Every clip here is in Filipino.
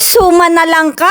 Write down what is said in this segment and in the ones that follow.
suman na lang ka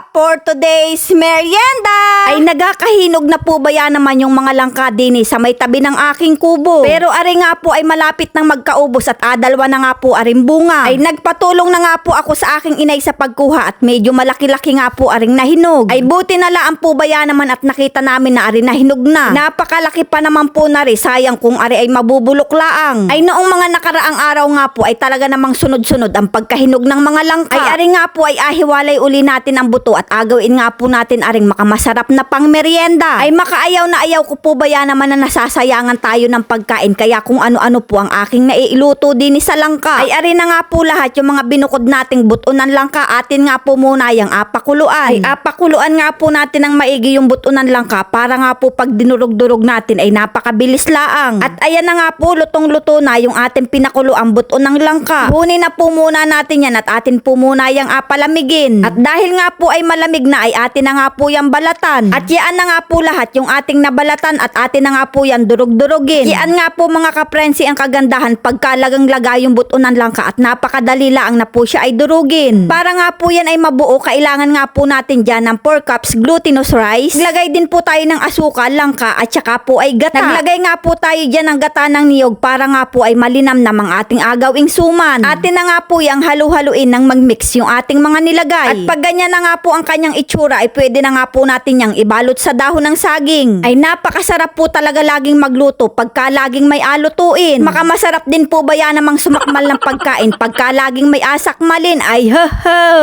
for today's merienda. Ay nagkakahinog na po ba yan naman yung mga langka din sa may tabi ng aking kubo. Pero ari nga po ay malapit nang magkaubos at adalwa na nga po aring bunga. Ay nagpatulong na nga po ako sa aking inay sa pagkuha at medyo malaki-laki nga po aring nahinog. Ay buti na laan po ba yan naman at nakita namin na ari nahinog na. Napakalaki pa naman po na rin, sayang kung ari ay mabubulok laang. Ay noong mga nakaraang araw nga po ay talaga namang sunod-sunod ang pagkahinog ng mga langka. Ay ari nga po ay ahiwalay uli natin ang buto at agawin nga po natin aring makamasarap na pang merienda. Ay makaayaw na ayaw ko po ba yan naman na nasasayangan tayo ng pagkain, kaya kung ano-ano po ang aking nailuto din sa langka. Ay ari na nga po lahat yung mga binukod nating buto ng langka, atin nga po muna yung apakuluan. Ay apakuluan nga po natin ng maigi yung buto ng langka para nga po pag dinurog-durog natin ay napakabilis laang. At ayan na nga po, lutong-luto na yung ating pinakulo ang buto ng langka. Hunin na po muna natin yan at atin po muna yung apalamigin. At dahil nga po ay malamig na ay atin na nga po yung balatan. At yaan na nga po lahat yung ating nabalatan at atin na nga po yan durog-durogin. Yaan nga po mga kaprensi ang kagandahan pagkalagang-laga yung buto ng langka at napakadali lang na po siya ay durugin. Para nga po yan ay mabuo, kailangan nga po natin dyan ng 4 cups glutinous rice. Naglagay din po tayo ng asukal, langka at saka po ay gata. Naglagay nga po tayo dyan ng gata ng niyog para nga po ay malinam na ang ating agawing suman. Atin na nga po yung halu-haluin ng magmix yung ating mga nilagay. At pag ganyan na nga po ang kanyang itsura ay pwede na nga po natin yung ibalot sa dahon ng saging. Ay napakasarap po talaga laging magluto pagka laging may alutuin. Makamasarap din po ba yan namang sumakmal ng pagkain pagka laging may asakmalin. Ay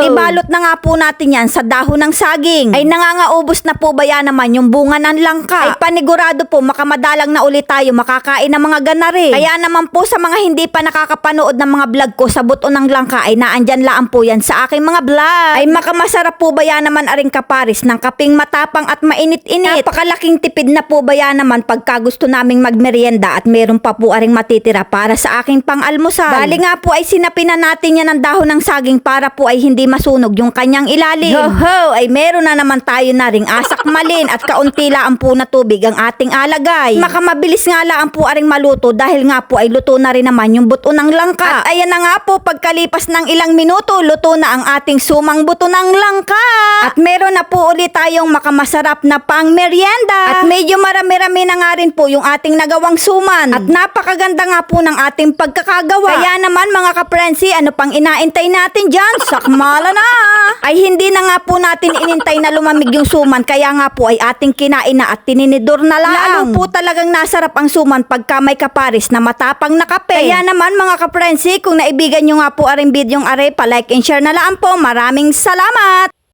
ibalot na nga po natin yan sa dahon ng saging. Ay nangangaubos na po ba yan naman yung bunga ng langka. Ay panigurado po makamadalang na ulit tayo makakain ng mga ganari. Kaya naman po sa mga hindi pa nakakapanood ng mga vlog ko sa buto ng langka ay naandyan laan po yan sa aking mga vlog. Ay makamasarap po ba yan naman aring kaparis ng kaping matapang at mainit-init. Napakalaking tipid na po ba yan naman pagka gusto naming magmerienda at meron pa po aring matitira para sa aking pang-almusal. Bali nga po ay sinapinan natin yan ng dahon ng saging para po ay hindi masunog yung kanyang ilalim. Ay meron na naman tayo na ring asakmalin at kaunti lang po na tubig ang ating alagay. Makamabilis nga lang po aring maluto dahil nga po ay luto na rin naman yung buto ng langka. At ayan na nga po, pagkalipas ng ilang minuto, luto na ang ating sumang buto ng langka. At meron na po ulit tayong makamasarap na pang merienda. At medyo marami-rami na nga rin po yung ating nagawang suman. At napakaganda nga po ng ating pagkakagawa. Kaya naman mga kaprensi, ano pang inaintay natin dyan? Sakmala na! Ay hindi na nga po natin inintay na lumamig yung suman, kaya nga po ay ating kinain na at tininidor na lang. Lalo po talagang nasarap ang suman pagka may kaparis na matapang na kape. Kaya naman mga kaprensi, kung naibigan nyo nga po aring bidyong are, pa-like and share na lang po. Maraming salamat!